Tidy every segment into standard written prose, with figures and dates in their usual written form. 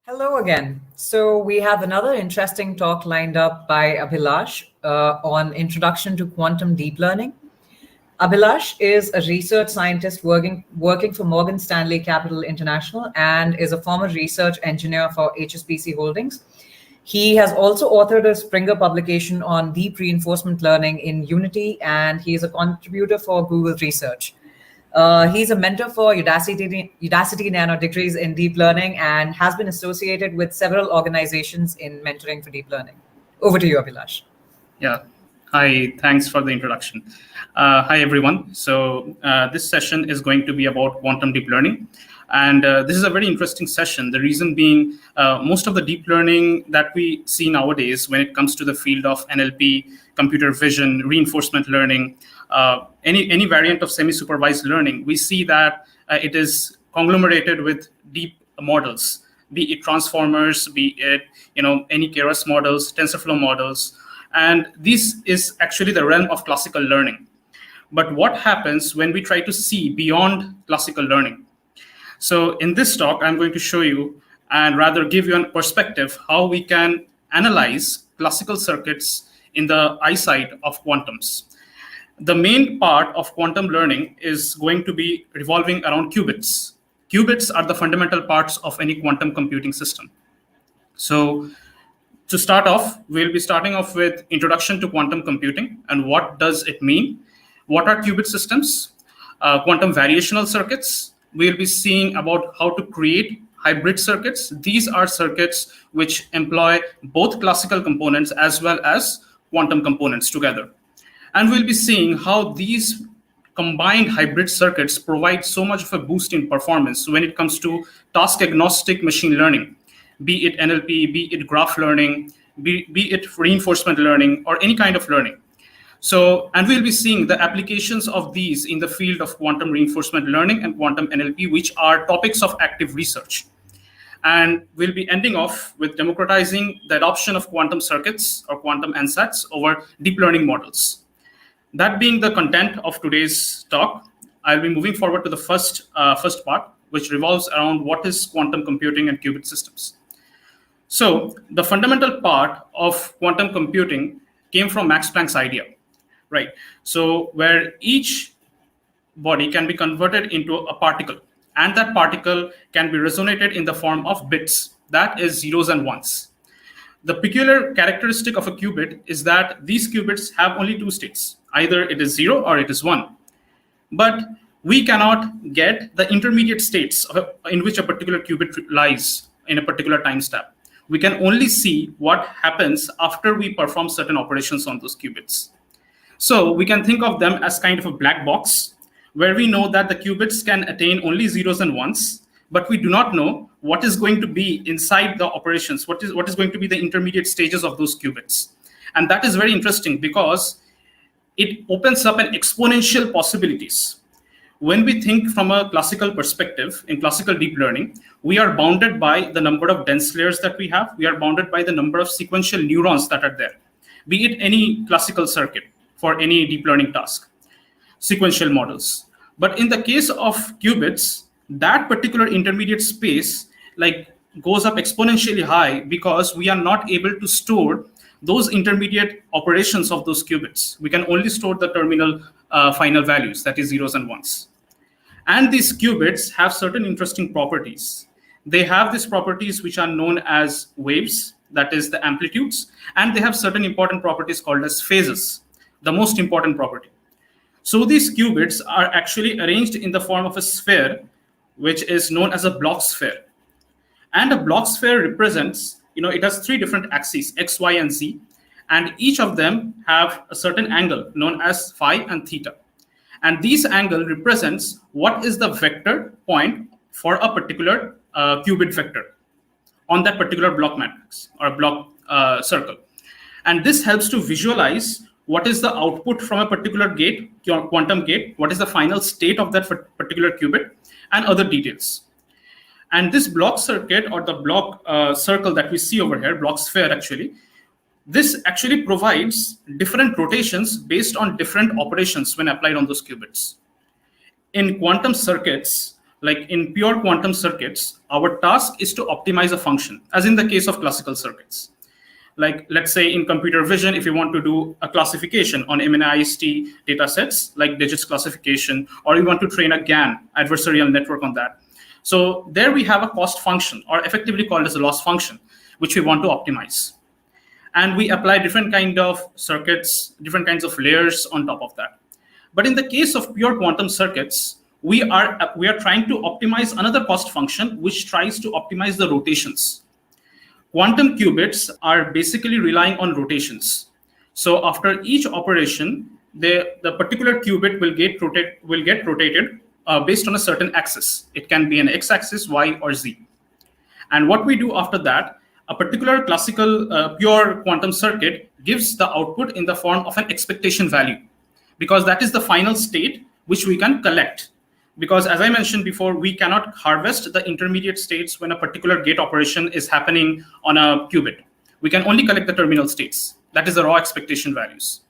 Hello again. So we have another interesting talk lined up by Abhilash on Introduction to Quantum Deep Learning. Abhilash is a research scientist working for Morgan Stanley Capital International and is a former research engineer for HSBC Holdings. He has also authored a Springer publication on deep reinforcement learning in Unity, and he is a contributor for Google Research. He's a mentor for Udacity Nano Degrees in Deep Learning and has been associated with several organizations in mentoring for deep learning. Over to you, Abhilash. Yeah. Hi, thanks for the introduction. Hi, everyone. So this session is going to be about quantum deep learning. And this is a very interesting session. The reason being, most of the deep learning that we see nowadays when it comes to the field of NLP, computer vision, reinforcement learning, any variant of semi-supervised learning, we see that it is conglomerated with deep models, be it transformers, be it any Keras models, TensorFlow models. And this is actually the realm of classical learning. But what happens when we try to see beyond classical learning? So in this talk, I'm going to show you and rather give you a perspective how we can analyze classical circuits in the eyesight of quantums. The main part of quantum learning is going to be revolving around qubits. Qubits are the fundamental parts of any quantum computing system. So to start off, we'll be starting off with Introduction to Quantum Computing and what does it mean? What are qubit systems? Quantum variational circuits. We'll be seeing about how to create hybrid circuits. These are circuits which employ both classical components as well as quantum components together. And we'll be seeing how these combined hybrid circuits provide so much of a boost in performance when it comes to task-agnostic machine learning, be it NLP, be it graph learning, be it reinforcement learning, or any kind of learning. So, and we'll be seeing the applications of these in the field of quantum reinforcement learning and quantum NLP, which are topics of active research. And we'll be ending off with democratizing the adoption of quantum circuits or quantum ansatz over deep learning models. That being the content of today's talk, I'll be moving forward to the first part, which revolves around what is quantum computing and qubit systems. So the fundamental part of quantum computing came from Max Planck's idea, right? So where each body can be converted into a particle, and that particle can be resonated in the form of bits, that is zeros and ones. The peculiar characteristic of a qubit is that these qubits have only two states. Either it is 0 or it is 1. But we cannot get the intermediate states in which a particular qubit lies in a particular time step. We can only see what happens after we perform certain operations on those qubits. So we can think of them as kind of a black box where we know that the qubits can attain only zeros and ones, but we do not know what is going to be inside the operations, what is going to be the intermediate stages of those qubits. And that is very interesting because it opens up an exponential possibilities. When we think from a classical perspective, in classical deep learning, we are bounded by the number of dense layers that we have. We are bounded by the number of sequential neurons that are there, be it any classical circuit for any deep learning task, sequential models. But in the case of qubits, that particular intermediate space goes up exponentially high because we are not able to store those intermediate operations of those qubits. We can only store the terminal final values, that is zeros and ones. And these qubits have certain interesting properties. They have these properties which are known as waves, that is the amplitudes, and they have certain important properties called as phases, the most important property. So these qubits are actually arranged in the form of a sphere, which is known as a block sphere. And a block sphere represents, it has three different axes, X, Y, and Z, and each of them have a certain angle known as phi and theta. And this angle represents what is the vector point for a particular qubit vector on that particular block matrix or block circle. And this helps to visualize what is the output from a particular gate, quantum gate, what is the final state of that particular qubit, and other details. And this block circuit or the block circle that we see over here, block sphere actually, this actually provides different rotations based on different operations when applied on those qubits. In quantum circuits, like in pure quantum circuits, our task is to optimize a function, as in the case of classical circuits. Like, let's say in computer vision, if you want to do a classification on MNIST data sets, like digits classification, or you want to train a GAN, adversarial network, on that. So there we have a cost function, or effectively called as a loss function, which we want to optimize. And we apply different kind of circuits, different kinds of layers on top of that. But in the case of pure quantum circuits, we are trying to optimize another cost function, which tries to optimize the rotations. Quantum qubits are basically relying on rotations. So after each operation, the particular qubit will get rotated based on a certain axis. It can be an x-axis, y, or z. And what we do after that, a particular classical pure quantum circuit gives the output in the form of an expectation value, because that is the final state which we can collect. Because as I mentioned before, we cannot harvest the intermediate states when a particular gate operation is happening on a qubit. We can only collect the terminal states. That is the raw expectation values.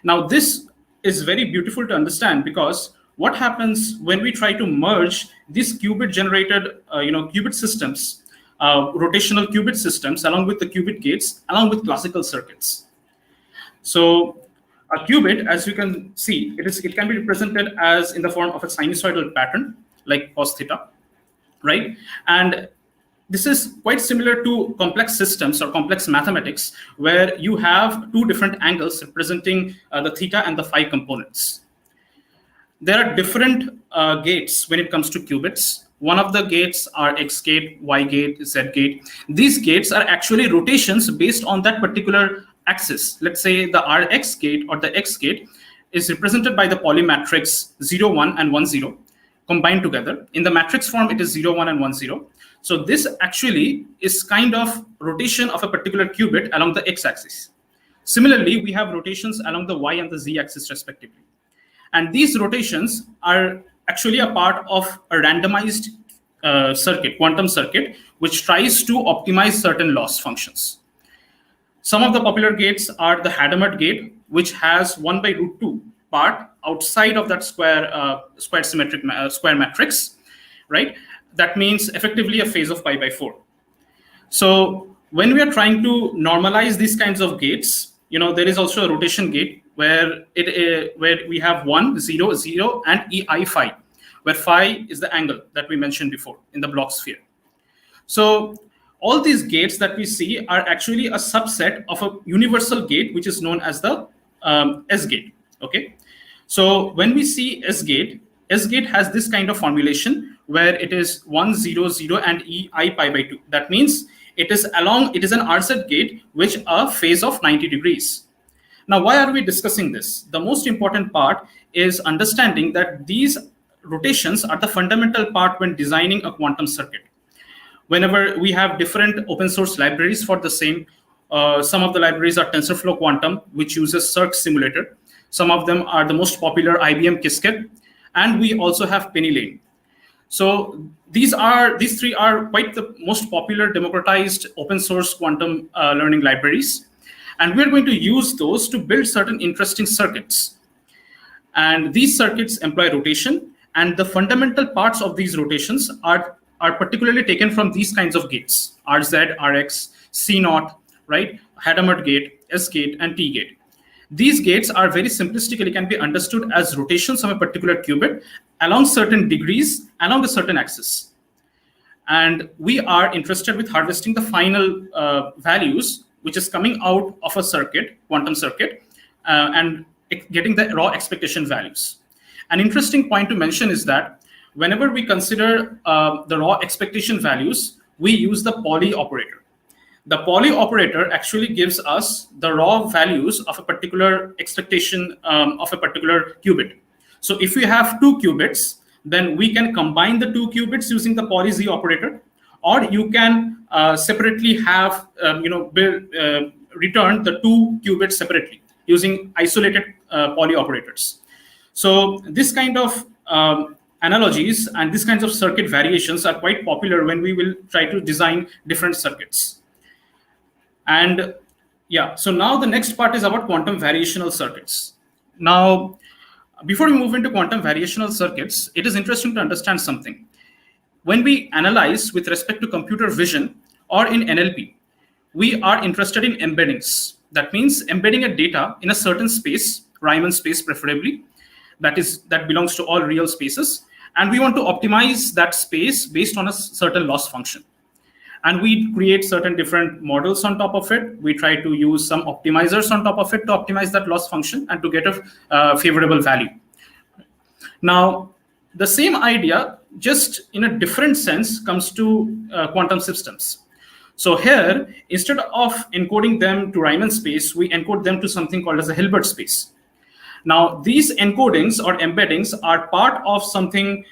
Now, this is very beautiful to understand, because what happens when we try to merge these qubit-generated qubit systems, rotational qubit systems, along with the qubit gates, along with classical circuits. So a qubit, as you can see, it can be represented as in the form of a sinusoidal pattern, like cos theta, right? And this is quite similar to complex systems or complex mathematics, where you have two different angles representing the theta and the phi components. There are different gates when it comes to qubits. One of the gates are X gate, Y gate, Z gate. These gates are actually rotations based on that particular axis. Let's say the Rx gate or the X gate is represented by the polymatrix 0, 1, and 1, 0 combined together. In the matrix form, it is 0, 1, and 1, 0. So this actually is kind of rotation of a particular qubit along the x-axis. Similarly, we have rotations along the y and the z-axis respectively. And these rotations are actually a part of a randomized quantum circuit, which tries to optimize certain loss functions. Some of the popular gates are the Hadamard gate, which has 1 by root 2 part outside of that square matrix, right? That means effectively a phase of pi by 4. So when we are trying to normalize these kinds of gates, there is also a rotation gate where we have 1, 0, 0, and ei phi, where phi is the angle that we mentioned before in the block sphere. So all these gates that we see are actually a subset of a universal gate, which is known as the S gate. Okay, so when we see S gate has this kind of formulation where it is 1, 0, 0, and ei pi by 2. That means it is an RZ gate which a phase of 90 degrees. Now, why are we discussing this? The most important part is understanding that these rotations are the fundamental part when designing a quantum circuit. Whenever we have different open source libraries for the same, some of the libraries are TensorFlow Quantum, which uses Cirque Simulator. Some of them are the most popular IBM Qiskit, and we also have Penny Lane. So these three are quite the most popular democratized open source quantum learning libraries. And we're going to use those to build certain interesting circuits. And these circuits employ rotation, and the fundamental parts of these rotations are particularly taken from these kinds of gates: RZ, RX, C0, right? Hadamard gate, S gate, and T gate. These gates are very simplistically can be understood as rotations of a particular qubit along certain degrees along a certain axis. And we are interested with harvesting the final values, which is coming out of a circuit, quantum circuit, and getting the raw expectation values. An interesting point to mention is that whenever we consider the raw expectation values, we use the Pauli operator. The Pauli operator actually gives us the raw values of a particular expectation of a particular qubit. So if we have two qubits, then we can combine the two qubits using the Pauli Z operator, or you can separately have return the two qubits separately using isolated Pauli operators. So this kind of analogies and these kinds of circuit variations are quite popular when we will try to design different circuits. And yeah, so now the next part is about quantum variational circuits. Now, before we move into quantum variational circuits, it is interesting to understand something. when we analyze with respect to computer vision or in NLP, we are interested in embeddings. That means embedding a data in a certain space, Riemann space preferably, that belongs to all real spaces, and we want to optimize that space based on a certain loss function. And we create certain different models on top of it. We try to use some optimizers on top of it to optimize that loss function and to get a favorable value. Now, the same idea, just in a different sense, comes to quantum systems. So here, instead of encoding them to Riemann space, we encode them to something called as a Hilbert space. Now, these encodings or embeddings are part of something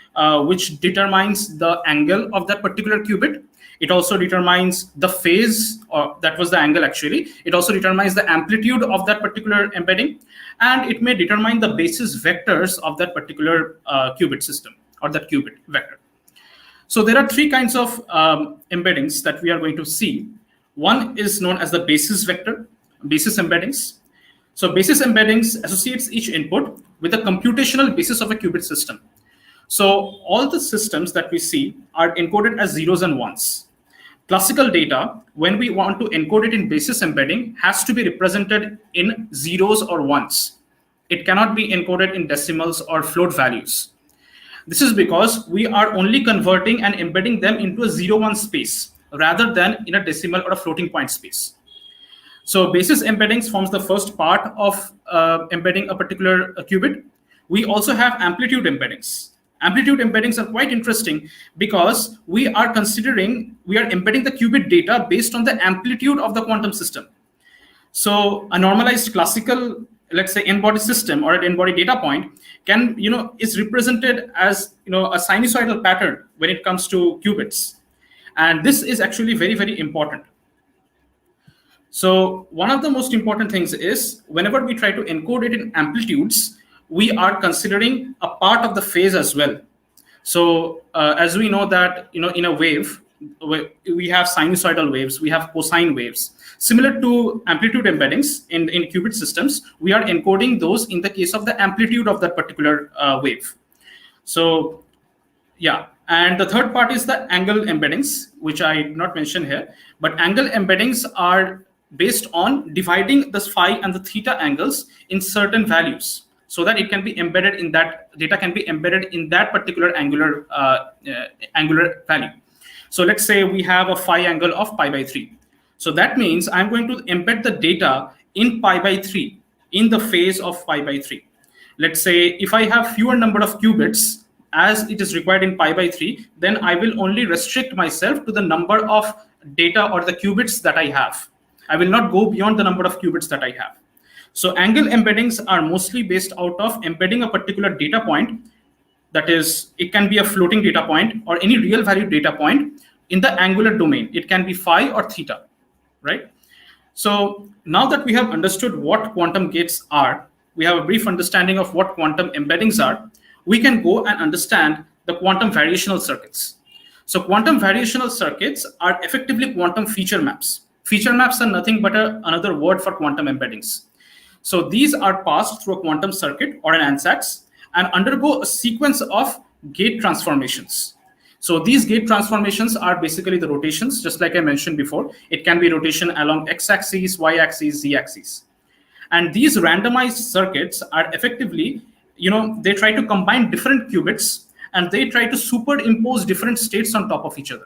which determines the angle of that particular qubit. It also determines the phase, or that was the angle actually. It also determines the amplitude of that particular embedding, and it may determine the basis vectors of that particular qubit system or that qubit vector. So there are three kinds of embeddings that we are going to see. One is known as the basis vector, basis embeddings. So basis embeddings associates each input with a computational basis of a qubit system. So all the systems that we see are encoded as zeros and ones. Classical data, when we want to encode it in basis embedding, has to be represented in zeros or ones. It cannot be encoded in decimals or float values. This is because we are only converting and embedding them into a 0-1 space rather than in a decimal or a floating point space. So basis embeddings forms the first part of embedding a particular qubit. We also have amplitude embeddings. Amplitude embeddings are quite interesting because we are embedding the qubit data based on the amplitude of the quantum system. So a normalized classical, let's say, n-body system or an n-body data point is represented as a sinusoidal pattern when it comes to qubits. And this is actually very, very important. So one of the most important things is whenever we try to encode it in amplitudes, we are considering a part of the phase as well. So as we know that in a wave, we have sinusoidal waves, we have cosine waves. Similar to amplitude embeddings in qubit systems, we are encoding those in the case of the amplitude of that particular wave. So yeah, and the third part is the angle embeddings, which I did not mention here. But angle embeddings are based on dividing the phi and the theta angles in certain values, so that it can be embedded in that data can be embedded in that particular angular value. So let's say we have a phi angle of pi by 3. So that means I'm going to embed the data in pi by 3, in the phase of pi by 3. Let's say if I have fewer number of qubits as it is required in pi by 3, then I will only restrict myself to the number of data or the qubits that I have. I will not go beyond the number of qubits that I have. So angle embeddings are mostly based out of embedding a particular data point. That is, it can be a floating data point or any real value data point in the angular domain. It can be phi or theta, right? So now that we have understood what quantum gates are, we have a brief understanding of what quantum embeddings are, we can go and understand the quantum variational circuits. So quantum variational circuits are effectively quantum feature maps. Feature maps are nothing but another word for quantum embeddings. So these are passed through a quantum circuit or an ansatz and undergo a sequence of gate transformations. So these gate transformations are basically the rotations, just like I mentioned before. It can be rotation along x-axis, y-axis, z-axis. And these randomized circuits are effectively, they try to combine different qubits and they try to superimpose different states on top of each other.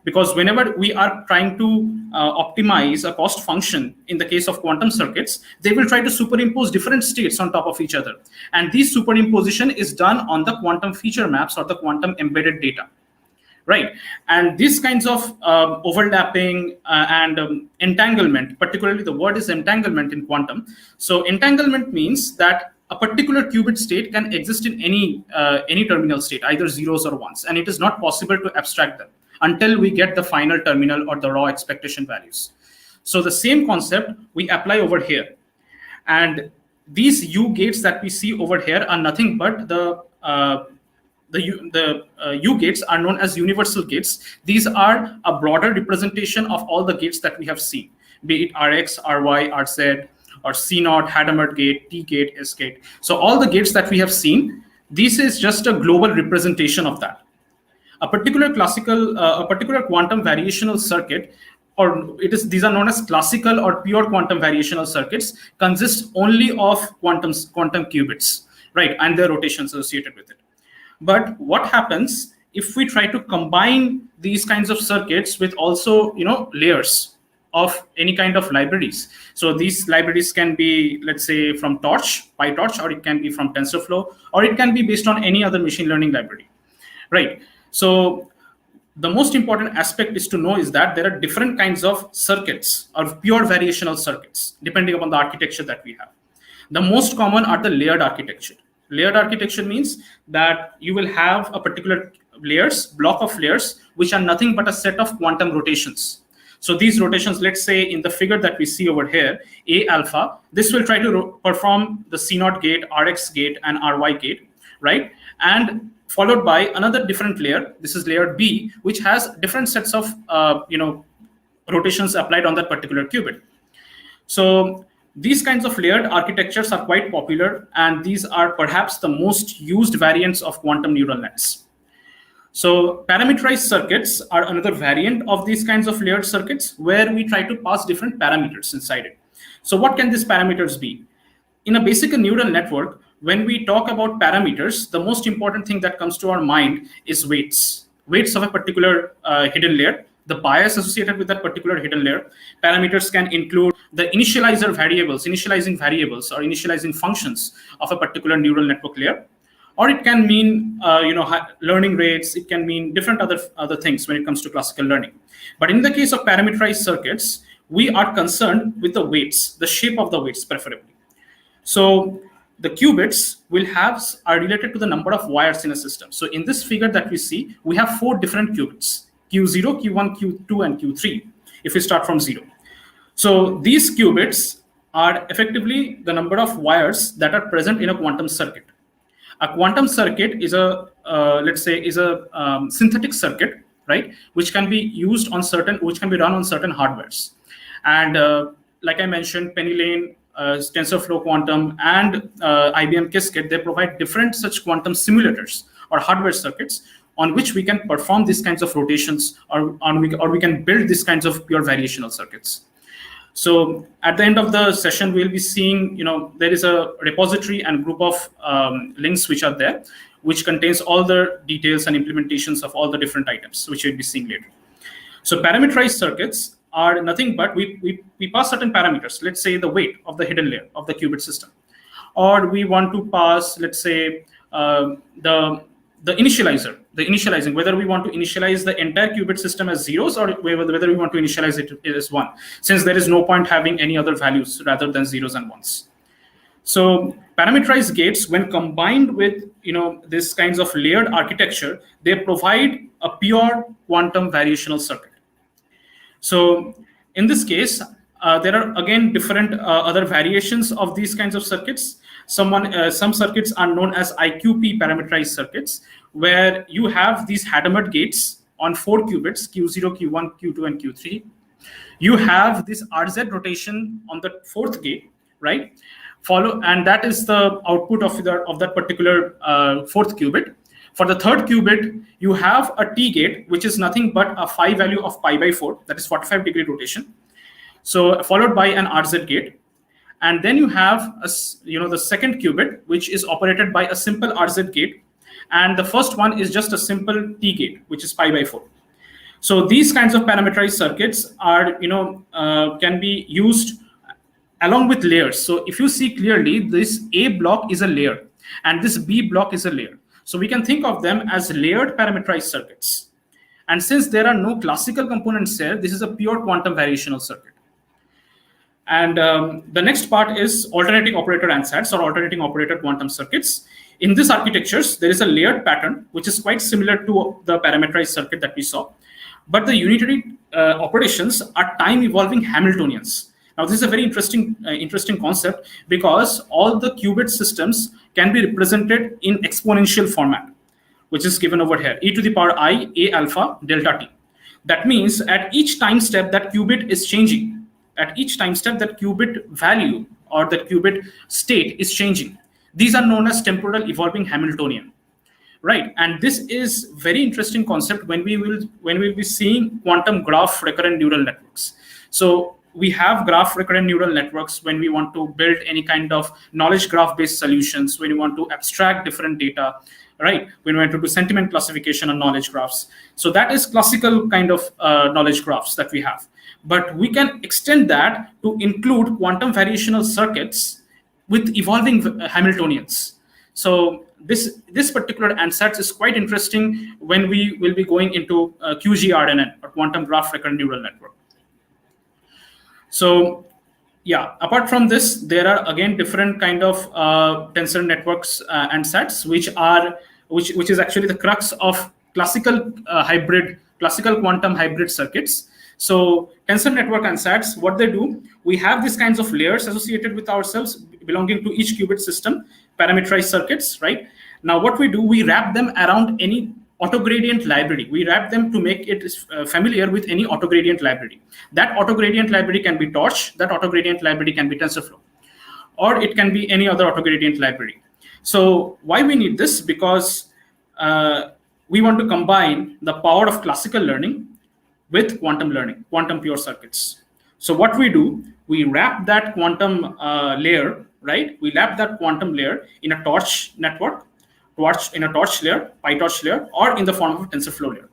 Because whenever we are trying to optimize a cost function in the case of quantum circuits, they will try to superimpose different states on top of each other. And this superimposition is done on the quantum feature maps or the quantum embedded data, right? And these kinds of overlapping and entanglement, particularly the word is entanglement in quantum. So entanglement means that a particular qubit state can exist in any terminal state, either zeros or ones, and it is not possible to abstract them until we get the final terminal or the raw expectation values. So the same concept we apply over here. And these U gates that we see over here are nothing but the U gates are known as universal gates. These are a broader representation of all the gates that we have seen, be it Rx, Ry, Rz, or C0, Hadamard gate, T gate, S gate. So all the gates that we have seen, this is just a global representation of that. a particular quantum variational circuit, or these are known as classical or pure quantum variational circuits, consist only of quantum qubits, right, and their rotations associated with it. But what happens if we try to combine these kinds of circuits with also, layers of any kind of libraries? So these libraries can be, let's say, from PyTorch, or it can be from TensorFlow, or it can be based on any other machine learning library, right? So the most important aspect is to know is that there are different kinds of circuits, or pure variational circuits, depending upon the architecture that we have. The most common are the layered architecture. Layered architecture means that you will have a particular block of layers, which are nothing but a set of quantum rotations. So these rotations, let's say in the figure that we see over here, A alpha, this will try to perform the C0 gate, Rx gate, and Ry gate, right? And followed by another different layer. This is layer B, which has different sets of rotations applied on that particular qubit. So these kinds of layered architectures are quite popular, and these are perhaps the most used variants of quantum neural nets. So parameterized circuits are another variant of these kinds of layered circuits, where we try to pass different parameters inside it. So what can these parameters be? In a basic neural network, when we talk about parameters, the most important thing that comes to our mind is weights of a particular hidden layer, the bias associated with that particular hidden layer. Parameters can include the initializing variables, or initializing functions of a particular neural network layer. Or it can mean learning rates. It can mean different other things when it comes to classical learning. But in the case of parameterized circuits, we are concerned with the weights, the shape of the weights preferably. So the qubits are related to the number of wires in a system. So in this figure that we see, we have 4 different qubits: Q0, Q1, Q2, and Q3, if we start from 0. So these qubits are effectively the number of wires that are present in a quantum circuit. A quantum circuit is a synthetic circuit, right, which can be run on certain hardwares. And like I mentioned, Penny Lane, TensorFlow Quantum, and IBM Qiskit, they provide different such quantum simulators or hardware circuits on which we can perform these kinds of rotations, or we can build these kinds of pure variational circuits. So at the end of the session, we'll be seeing, there is a repository and group of links which are there, which contains all the details and implementations of all the different items, which we'll be seeing later. So parameterized circuits are nothing but we pass certain parameters, let's say the weight of the hidden layer of the qubit system, or we want to pass, let's say, the initializing, whether we want to initialize the entire qubit system as zeros, or whether we want to initialize it as 1, since there is no point having any other values rather than zeros and ones. So parameterized gates, when combined with this kinds of layered architecture, they provide a pure quantum variational circuit. So in this case, there are again different other variations of these kinds of circuits. Some circuits are known as IQP parameterized circuits, where you have these Hadamard gates on 4 qubits, Q0, Q1, Q2, and Q3. You have this RZ rotation on the 4th gate, right? And that is the output of that particular 4th qubit. For the 3rd qubit, you have a T gate, which is nothing but a phi value of pi by 4, that is 45-degree rotation. So followed by an RZ gate. And then you have the 2nd qubit, which is operated by a simple RZ gate. And the first one is just a simple T gate, which is pi by 4. So these kinds of parameterized circuits are, can be used along with layers. So if you see clearly, this A block is a layer, and this B block is a layer. So we can think of them as layered parameterized circuits. And since there are no classical components here, this is a pure quantum variational circuit. And the next part is alternating operator ansatz, or alternating operator quantum circuits. In these architectures, there is a layered pattern, which is quite similar to the parameterized circuit that we saw. But the unitary operations are time-evolving Hamiltonians. Now, this is a very interesting concept, because all the qubit systems can be represented in exponential format, which is given over here, e to the power I a alpha delta t. That means at each time step that qubit is changing, at each time step that qubit value or that qubit state is changing. These are known as temporal evolving Hamiltonian. right? And this is very interesting concept when we will be seeing quantum graph recurrent neural networks. So we have graph recurrent neural networks when we want to build any kind of knowledge graph based solutions, when we want to abstract different data, right? When we want to do sentiment classification on knowledge graphs. So that is classical kind of knowledge graphs that we have. But we can extend that to include quantum variational circuits with evolving Hamiltonians. So this particular ansatz is quite interesting when we will be going into QGRNN, or quantum graph recurrent neural network. So yeah, apart from this, there are again different kind of tensor networks ansatz, which is actually the crux of classical quantum hybrid circuits. So tensor network ansatz, what they do, we have these kinds of layers associated with ourselves belonging to each qubit system, parameterized circuits, right? Now what we do, we wrap them around any autogradient library. We wrap them to make it familiar with any autogradient library. That autogradient library can be Torch, that autogradient library can be TensorFlow, or it can be any other autogradient library. So why we need this? Because we want to combine the power of classical learning with quantum learning, quantum pure circuits. So what we do, we wrap that quantum layer, right? We wrap that quantum layer in a Torch network, in a Torch layer, PyTorch layer, or in the form of a TensorFlow layer.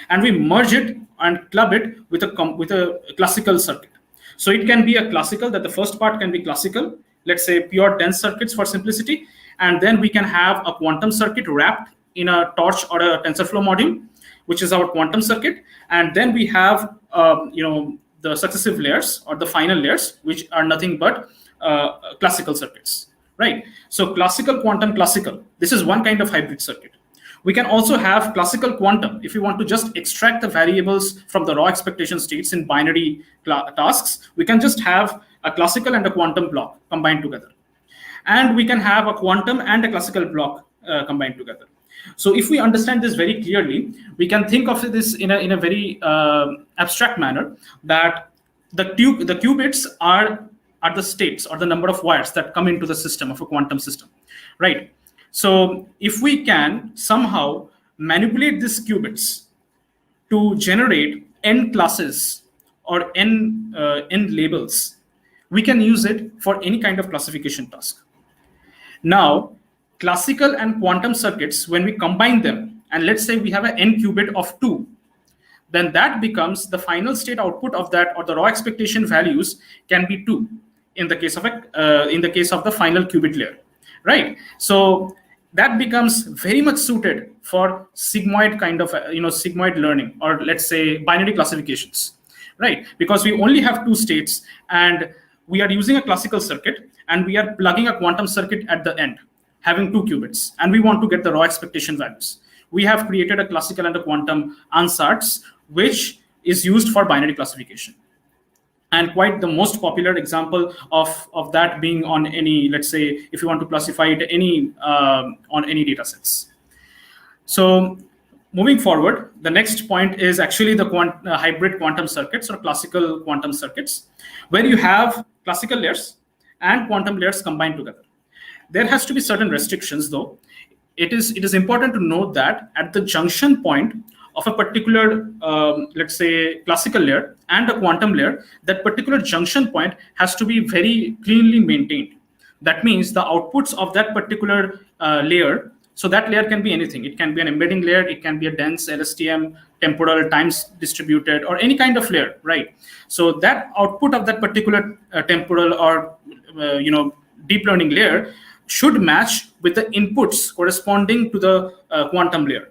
And we merge it and club it with a classical circuit. So it can be a classical, that the first part can be classical, let's say pure dense circuits for simplicity. And then we can have a quantum circuit wrapped in a Torch or a TensorFlow module, which is our quantum circuit. And then we have the successive layers or the final layers, which are nothing but classical circuits, right? So classical, quantum, classical. This is one kind of hybrid circuit. We can also have classical quantum if you want to just extract the variables from the raw expectation states in binary tasks. We can just have a classical and a quantum block combined together. And we can have a quantum and a classical block combined together. So if we understand this very clearly, we can think of this in a very abstract manner, that the qubits are the states or the number of wires that come into the system of a quantum system, right? So if we can somehow manipulate these qubits to generate n classes or n labels, we can use it for any kind of classification task. Now, classical and quantum circuits, when we combine them, and let's say we have an n qubit of 2, then that becomes the final state output of that, or the raw expectation values can be 2 in the case of the final qubit layer, right? So that becomes very much suited for sigmoid kind of sigmoid learning, or let's say binary classifications, right? Because we only have 2 states, and we are using a classical circuit, and we are plugging a quantum circuit at the end, having 2 qubits, and we want to get the raw expectation values. We have created a classical and a quantum ansatz, which is used for binary classification. And quite the most popular example of that being on any, let's say, if you want to classify it on any data sets. So moving forward, the next point is actually the hybrid quantum circuits or classical quantum circuits, where you have classical layers and quantum layers combined together. There has to be certain restrictions, though. It is important to note that at the junction point of a particular, let's say, classical layer and a quantum layer, that particular junction point has to be very cleanly maintained. That means the outputs of that particular layer, so that layer can be anything. It can be an embedding layer, it can be a dense LSTM, temporal, times distributed, or any kind of layer, right? So that output of that particular temporal or deep learning layer should match with the inputs corresponding to the quantum layer.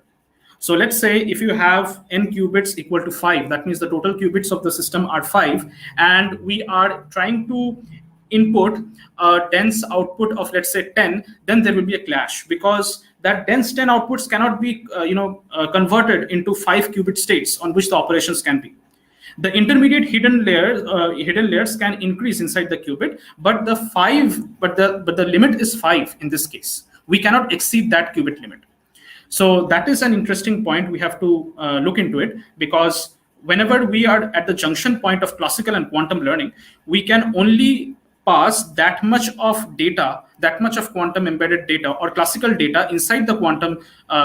So let's say if you have n qubits equal to 5, that means the total qubits of the system are 5, and we are trying to input a dense output of, let's say, 10, then there will be a clash, because that dense 10 outputs cannot be converted into 5 qubit states on which the operations can be. The intermediate hidden layers can increase inside the qubit, but the limit is 5 in this case. We cannot exceed that qubit limit. So that is an interesting point. We have to look into it, because whenever we are at the junction point of classical and quantum learning, we can only pass that much of data that much of quantum embedded data or classical data inside the quantum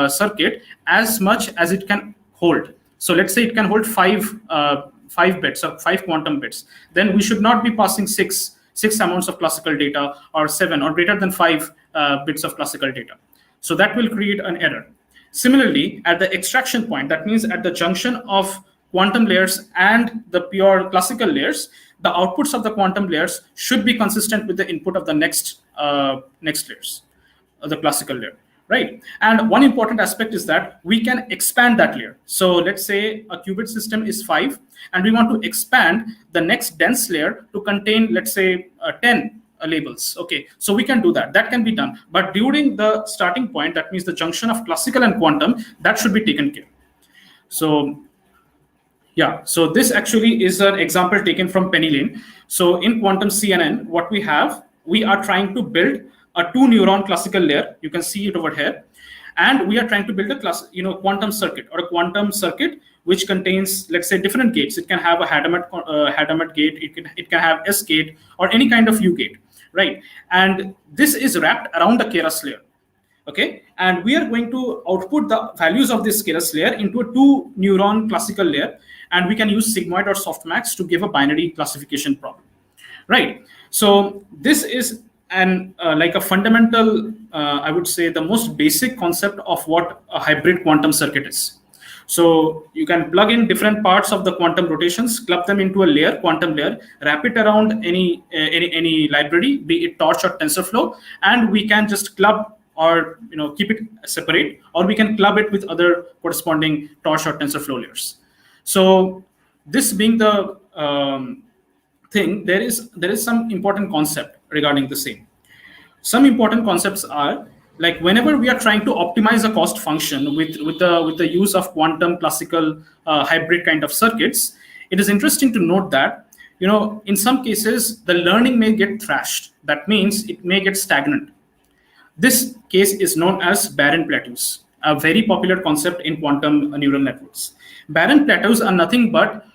circuit as much as it can hold. So let's say it can hold five bits or 5 quantum bits. Then we should not be passing six amounts of classical data or 7 or greater than 5 bits of classical data. So that will create an error. Similarly, at the extraction point, that means at the junction of quantum layers and the pure classical layers, the outputs of the quantum layers should be consistent with the input of the next layers, the classical layer, right? And one important aspect is that we can expand that layer. So let's say a qubit system is 5, and we want to expand the next dense layer to contain, let's say, 10 labels. Okay, so we can do that. That can be done. But during the starting point, that means the junction of classical and quantum, that should be taken care. So yeah, so this actually is an example taken from Penny Lane. So in quantum CNN, what we have, we are trying to build a 2-neuron classical layer. You can see it over here. And we are trying to build a quantum circuit or a quantum circuit which contains, let's say, different gates. It can have a Hadamard gate, it can have S gate, or any kind of U gate, right? And this is wrapped around the Keras layer. Okay, and we are going to output the values of this Keras layer into a 2-neuron classical layer, and we can use sigmoid or softmax to give a binary classification problem, right? So this is like a fundamental, I would say, the most basic concept of what a hybrid quantum circuit is. So you can plug in different parts of the quantum rotations, club them into a layer, quantum layer, wrap it around any library, be it Torch or TensorFlow, and we can just club or keep it separate, or we can club it with other corresponding Torch or TensorFlow layers. So this being the thing, there is some important concept regarding the same. Some important concepts are, like, whenever we are trying to optimize a cost function with the use of quantum classical hybrid kind of circuits, it is interesting to note that in some cases the learning may get thrashed. That means it may get stagnant. This case is known as barren plateaus, a very popular concept in quantum neural networks. Barren plateaus are nothing but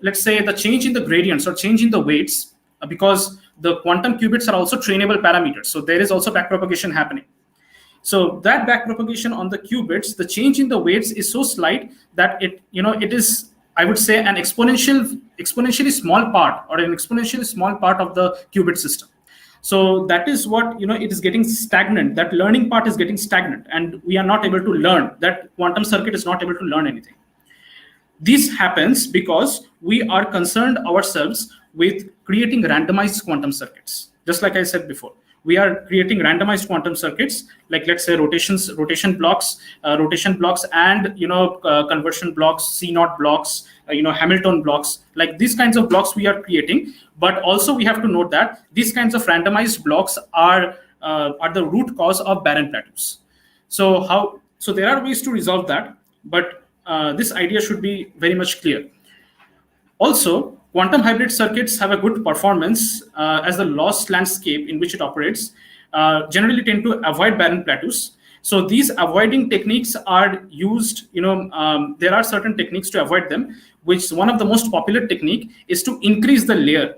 let's say the change in the gradients or change in the weights, because the quantum qubits are also trainable parameters. So there is also backpropagation happening. So that backpropagation on the qubits, the change in the weights is so slight that it is, I would say, an exponentially small part or an exponentially small part of the qubit system. So that is what, it is getting stagnant. That learning part is getting stagnant, and we are not able to learn. That quantum circuit is not able to learn anything. This happens because we are concerned ourselves with creating randomized quantum circuits. Just like I said before, we are creating randomized quantum circuits, like, let's say, rotation blocks, and conversion blocks, C0 blocks, Hamilton blocks, like these kinds of blocks we are creating. But also we have to note that these kinds of randomized blocks are the root cause of barren plateaus. So there are ways to resolve that, but this idea should be very much clear. Also, quantum hybrid circuits have a good performance as the loss landscape in which it operates generally tend to avoid barren plateaus. So these avoiding techniques are used, there are certain techniques to avoid them, which one of the most popular technique is to increase the layer.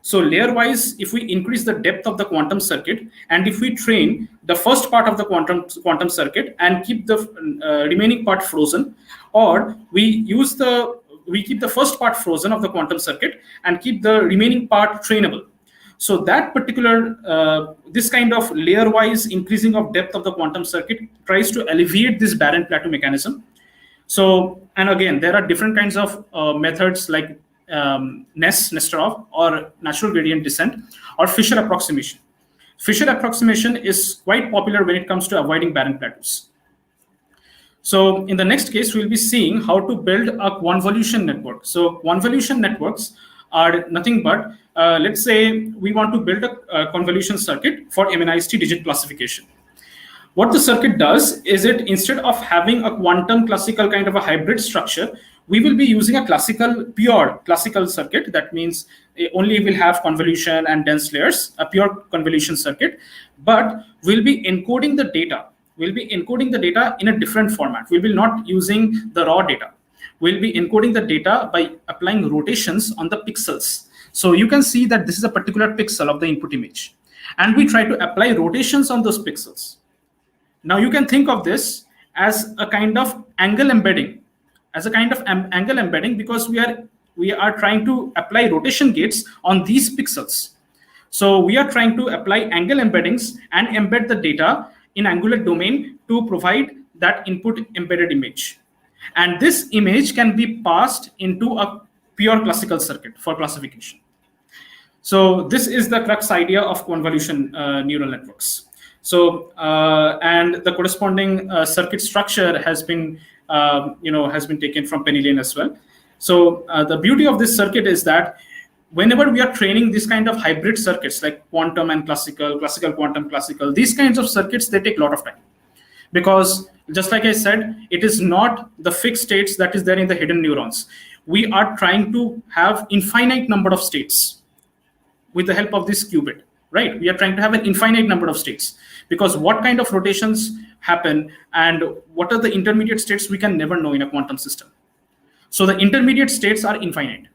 So layer-wise, if we increase the depth of the quantum circuit, and if we train the first part of the quantum circuit and keep the remaining part frozen, or we keep the first part frozen of the quantum circuit and keep the remaining part trainable. So that particular, this kind of layer-wise increasing of depth of the quantum circuit tries to alleviate this barren plateau mechanism. So, and again, there are different kinds of methods like Nesterov or natural gradient descent or Fischer approximation. Fischer approximation is quite popular when it comes to avoiding barren plateaus. So in the next case, we'll be seeing how to build a convolution network. So convolution networks are nothing but, let's say we want to build a convolution circuit for MNIST digit classification. What the circuit does is, it instead of having a quantum classical kind of a hybrid structure, we will be using a pure classical circuit. That means only will have convolution and dense layers, a pure convolution circuit, but we'll be encoding the data. We'll be encoding the data in a different format. We will not using the raw data. We'll be encoding the data by applying rotations on the pixels. So you can see that this is a particular pixel of the input image. and we try to apply rotations on those pixels. Now you can think of this as a kind of angle embedding, because we are trying to apply rotation gates on these pixels. So we are trying to apply angle embeddings and embed the data in angular domain to provide that input embedded image. And this image can be passed into a pure classical circuit for classification. So this is the crux idea of convolution neural networks. So and the corresponding circuit structure has been taken from Penny Lane as well. So the beauty of this circuit is that whenever we are training this kind of hybrid circuits like quantum and classical, quantum, classical, these kinds of circuits, they take a lot of time, because just like I said, it is not the fixed states that is there in the hidden neurons. We are trying to have infinite number of states with the help of this qubit, right? We are trying to have an infinite number of states, because what kind of rotations happen and what are the intermediate states we can never know in a quantum system. So the intermediate states are infinite,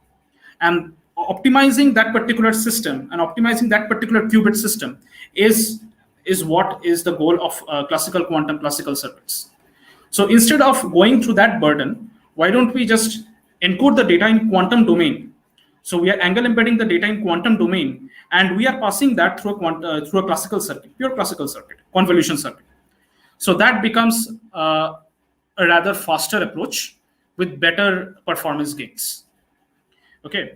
and optimizing that particular system and optimizing that particular qubit system is what is the goal of classical quantum classical circuits. So instead of going through that burden, why don't we just encode the data in quantum domain? So we are angle embedding the data in quantum domain, and we are passing that through a classical circuit, pure classical circuit, convolution circuit. So that becomes a rather faster approach with better performance gains. Okay.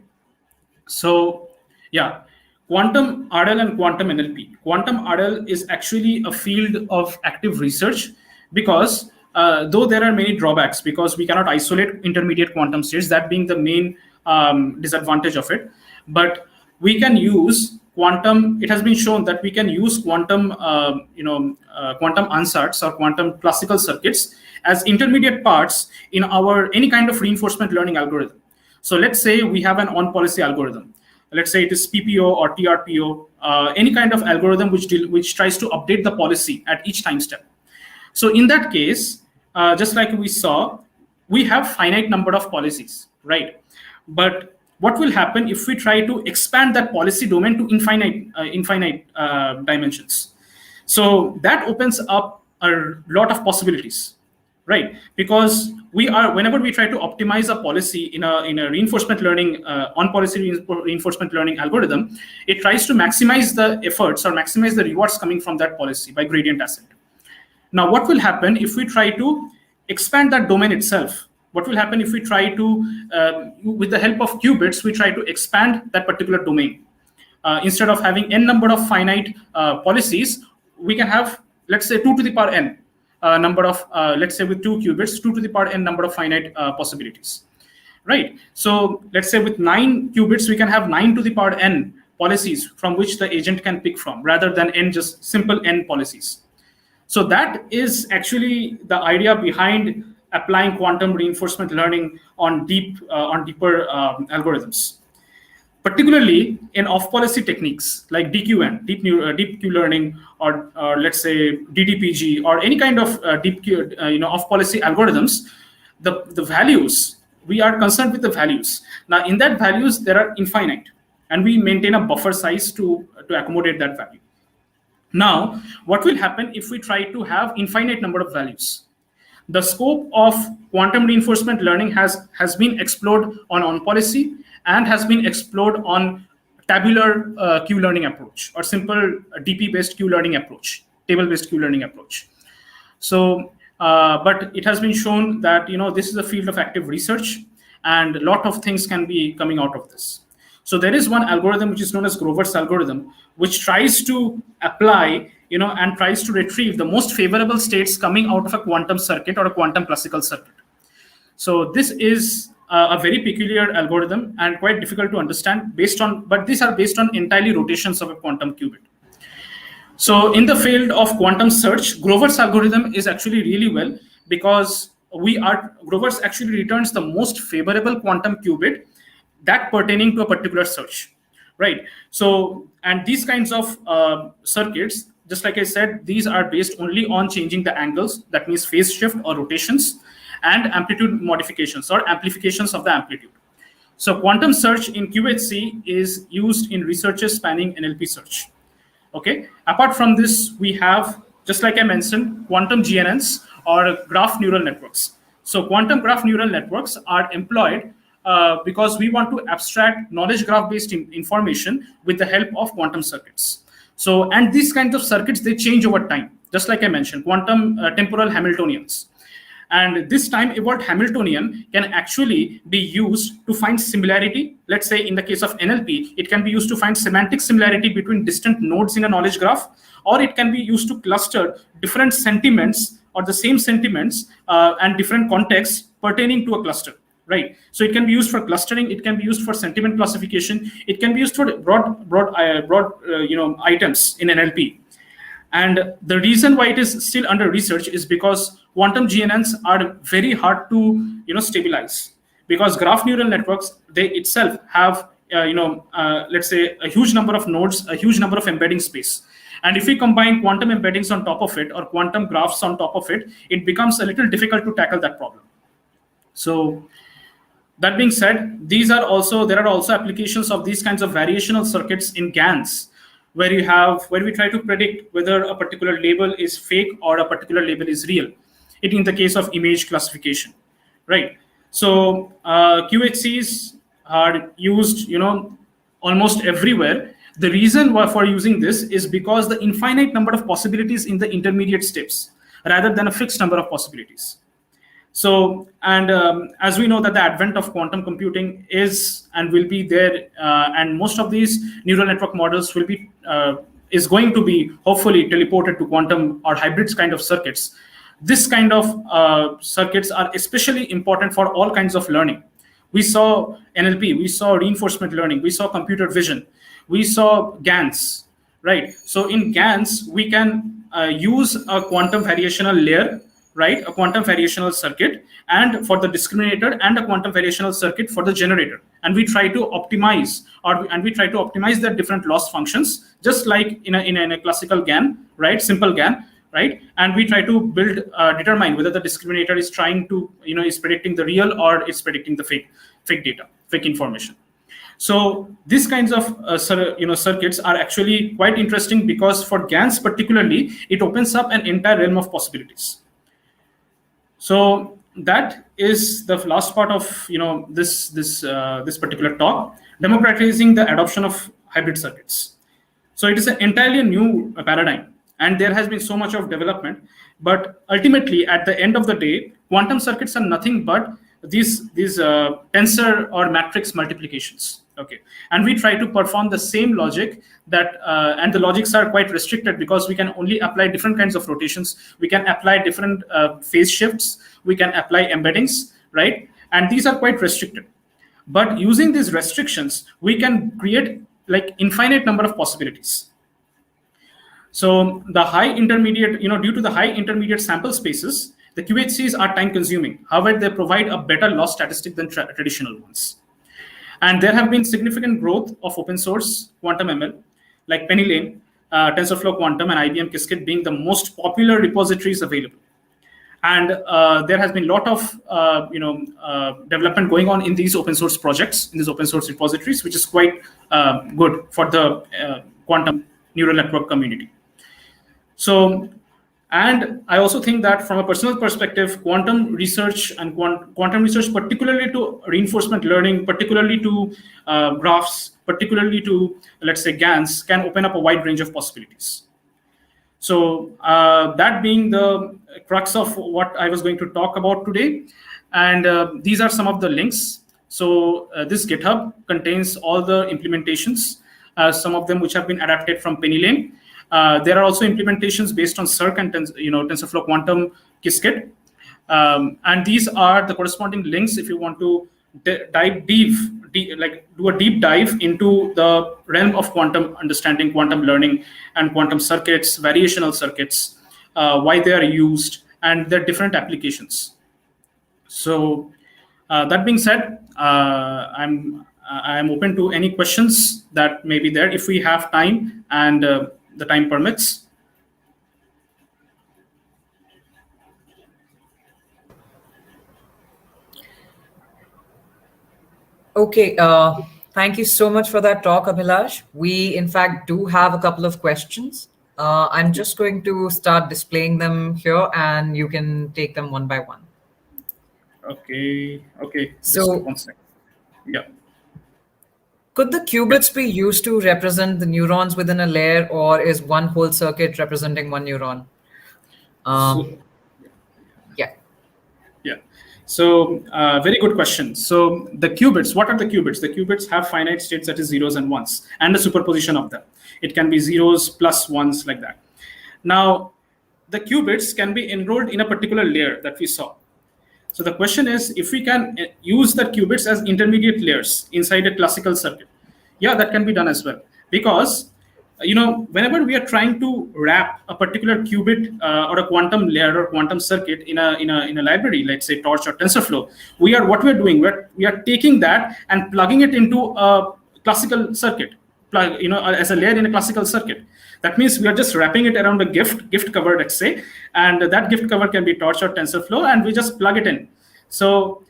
So yeah, quantum RL and quantum NLP. Quantum RL is actually a field of active research, because though there are many drawbacks, because we cannot isolate intermediate quantum states, that being the main disadvantage of it. But we can use quantum. It has been shown that we can use quantum, quantum ansatz or quantum classical circuits as intermediate parts in our any kind of reinforcement learning algorithm. So let's say we have an on-policy algorithm. Let's say it is PPO or TRPO, any kind of algorithm which tries to update the policy at each time step. So in that case, just like we saw, we have finite number of policies, right? But what will happen if we try to expand that policy domain to infinite dimensions? So that opens up a lot of possibilities, right? Because whenever we try to optimize a policy in a reinforcement learning on-policy reinforcement learning algorithm, it tries to maximize the efforts or maximize the rewards coming from that policy by gradient ascent. Now, what will happen if we try to expand that domain itself? What will happen if we try to, with the help of qubits, we try to expand that particular domain? Instead of having n number of finite policies, we can have, let's say, 2 to the power n number of, let's say with 2 qubits, 2 to the power n number of finite possibilities, right? So let's say with 9 qubits, we can have 9 to the power n policies from which the agent can pick from, rather than n just simple n policies. So that is actually the idea behind applying quantum reinforcement learning on deeper algorithms, particularly in off-policy techniques like DQN, deep Q learning, or let's say DDPG, or any kind of deep Q, off-policy algorithms. The values, we are concerned with the values. Now, in that values, there are infinite, and we maintain a buffer size to accommodate that value. Now, what will happen if we try to have infinite number of values? The scope of quantum reinforcement learning has been explored on policy, and has been explored on tabular Q learning approach, or simple DP-based Q learning approach, table-based Q learning approach. So, but it has been shown that this is a field of active research, and a lot of things can be coming out of this. So there is one algorithm which is known as Grover's algorithm, which tries to apply, and tries to retrieve the most favorable states coming out of a quantum circuit or a quantum classical circuit. So this is a very peculiar algorithm and quite difficult to understand, but these are based on entirely rotations of a quantum qubit. So in the field of quantum search, Grover's algorithm is actually really well, because Grover's actually returns the most favorable quantum qubit that pertaining to a particular search, right? So, and these kinds of circuits, just like I said, these are based only on changing the angles, that means phase shift or rotations, and amplitude modifications or amplifications of the amplitude. So quantum search in QHC is used in researches spanning NLP search. Okay. Apart from this, we have, just like I mentioned, quantum GNNs or graph neural networks. So quantum graph neural networks are employed because we want to abstract knowledge graph-based information with the help of quantum circuits. So, and these kinds of circuits, they change over time. Just like I mentioned, quantum temporal Hamiltonians. And this time evolved Hamiltonian can actually be used to find similarity. Let's say in the case of NLP, it can be used to find semantic similarity between distant nodes in a knowledge graph, or it can be used to cluster different sentiments or the same sentiments and different contexts pertaining to a cluster. Right. So it can be used for clustering. It can be used for sentiment classification. It can be used for broad items in NLP. And the reason why it is still under research is because quantum GNNs are very hard to stabilize, because graph neural networks, they itself have let's say a huge number of nodes, a huge number of embedding space. And if we combine quantum embeddings on top of it or quantum graphs on top of it, it becomes a little difficult to tackle that problem. So that being said, there are also applications of these kinds of variational circuits in GANs, where we try to predict whether a particular label is fake or a particular label is real. It in the case of image classification, right? So QHCs are used, almost everywhere. The reason for using this is because the infinite number of possibilities in the intermediate steps, rather than a fixed number of possibilities. So, and as we know that the advent of quantum computing is and will be there, and most of these neural network models will be is going to be hopefully teleported to quantum or hybrids kind of circuits. This kind of circuits are especially important for all kinds of learning. We saw NLP, we saw reinforcement learning, we saw computer vision, we saw GANs, right? So in GANs, we can use a quantum variational layer, right? A quantum variational circuit, and for the discriminator, and a quantum variational circuit for the generator. And we try to optimize, the different loss functions, just like in a classical GAN, right? Simple GAN, right? And we try to build, determine whether the discriminator is trying to, is predicting the real or is predicting the fake data, fake information. So these kinds of circuits are actually quite interesting, because for GANs particularly, it opens up an entire realm of possibilities. So that is the last part of this particular talk, democratizing the adoption of hybrid circuits. So it is an entirely new paradigm, and there has been so much of development. But ultimately, at the end of the day, quantum circuits are nothing but these tensor or matrix multiplications. Okay, and we try to perform the same logic that, and the logics are quite restricted, because we can only apply different kinds of rotations. We can apply different phase shifts. We can apply embeddings, right? And these are quite restricted. But using these restrictions, we can create like infinite number of possibilities. So the high intermediate, due to the high intermediate sample spaces, the QHCs are time consuming. However, they provide a better loss statistic than traditional ones. And there have been significant growth of open source quantum ML, like PennyLane, TensorFlow Quantum, and IBM Qiskit being the most popular repositories available. And there has been a lot of development going on in these open source projects, in these open source repositories, which is quite good for the quantum neural network community. So, and I also think that from a personal perspective, quantum research and quantum research, particularly to reinforcement learning, particularly to graphs, particularly to, let's say, GANs, can open up a wide range of possibilities. So that being the crux of what I was going to talk about today. And these are some of the links. So this GitHub contains all the implementations, some of them which have been adapted from PennyLane. There are also implementations based on Circ and TensorFlow Quantum Qiskit. And these are the corresponding links if you want to dive deep, do a deep dive into the realm of quantum understanding, quantum learning, and quantum circuits, variational circuits, why they are used, and their different applications. So that being said, I'm open to any questions that may be there if we have time and the time permits. Okay, Thank you so much for that talk, Abhilash. We, in fact, do have a couple of questions. I'm just going to start displaying them here, and you can take them one by one. Okay. Just So, 1 second. Yeah. could the qubits be used to represent the neurons within a layer, or is one whole circuit representing one neuron? So, Yeah. yeah. So, very good question. So, the qubits, what are the qubits? The qubits have finite states, that is zeros and ones, and a superposition of them. It can be zeros plus ones, like that. Now, the qubits can be enrolled in a particular layer that we saw. So the question is, if we can use the qubits as intermediate layers inside a classical circuit, yeah, that can be done as well. Because whenever we are trying to wrap a particular qubit or a quantum layer or quantum circuit in a library, let's say Torch or TensorFlow, we are doing, we are taking that and plugging it into a classical circuit, as a layer in a classical circuit. That means we are just wrapping it around a gift cover, let's say, and that gift cover can be Torch or TensorFlow, and we just plug it in. So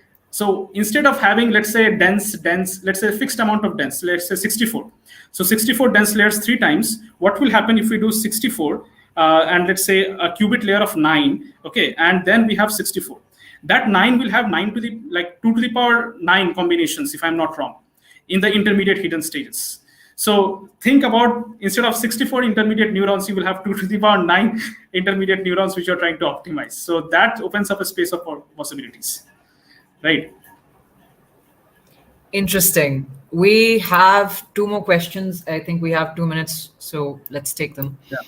instead of having, let's say, dense, let's say fixed amount of dense, let's say 64. So 64 dense layers 3 times. What will happen if we do 64 and let's say a qubit layer of 9, okay, and then we have 64. That 9 will have 2 to the power 9 combinations, if I'm not wrong, in the intermediate hidden stages. So think about, instead of 64 intermediate neurons, you will have 2 to the power 9 intermediate neurons which you're trying to optimize. So that opens up a space of possibilities, right? Interesting. We have 2 more questions. I think we have 2 minutes, so let's take them. Yeah.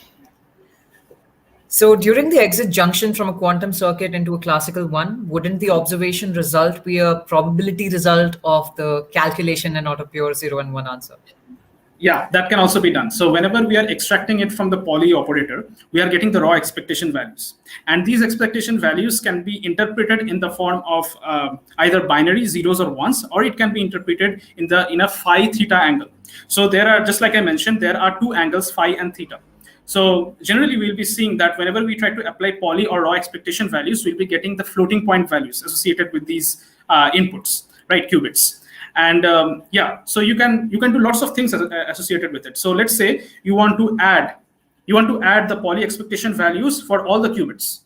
So during the exit junction from a quantum circuit into a classical one, wouldn't the observation result be a probability result of the calculation and not a pure 0 and 1 answer? Yeah, that can also be done. So whenever we are extracting it from the poly operator, we are getting the raw expectation values. And these expectation values can be interpreted in the form of either binary zeros or ones, or it can be interpreted in a phi theta angle. So there are, just like I mentioned, there are 2 angles, phi and theta. So generally, we'll be seeing that whenever we try to apply poly or raw expectation values, we'll be getting the floating point values associated with these inputs, right, qubits. And so you can do lots of things associated with it. So let's say you want to add the poly expectation values for all the qubits,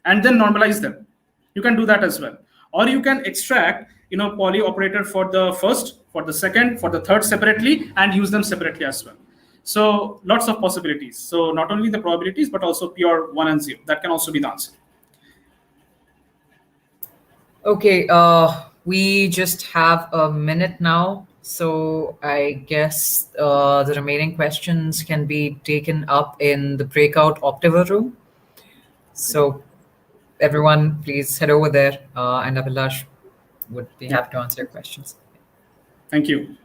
and then normalize them. You can do that as well, or you can extract poly operator for the first, for the second, for the third separately, and use them separately as well. So lots of possibilities. So not only the probabilities, but also pure 1 and 0. That can also be the answer. Okay. We just have a minute now, so I guess the remaining questions can be taken up in the breakout Optiva room. So everyone, please head over there, and Abhilash would be happy to answer your questions. Thank you.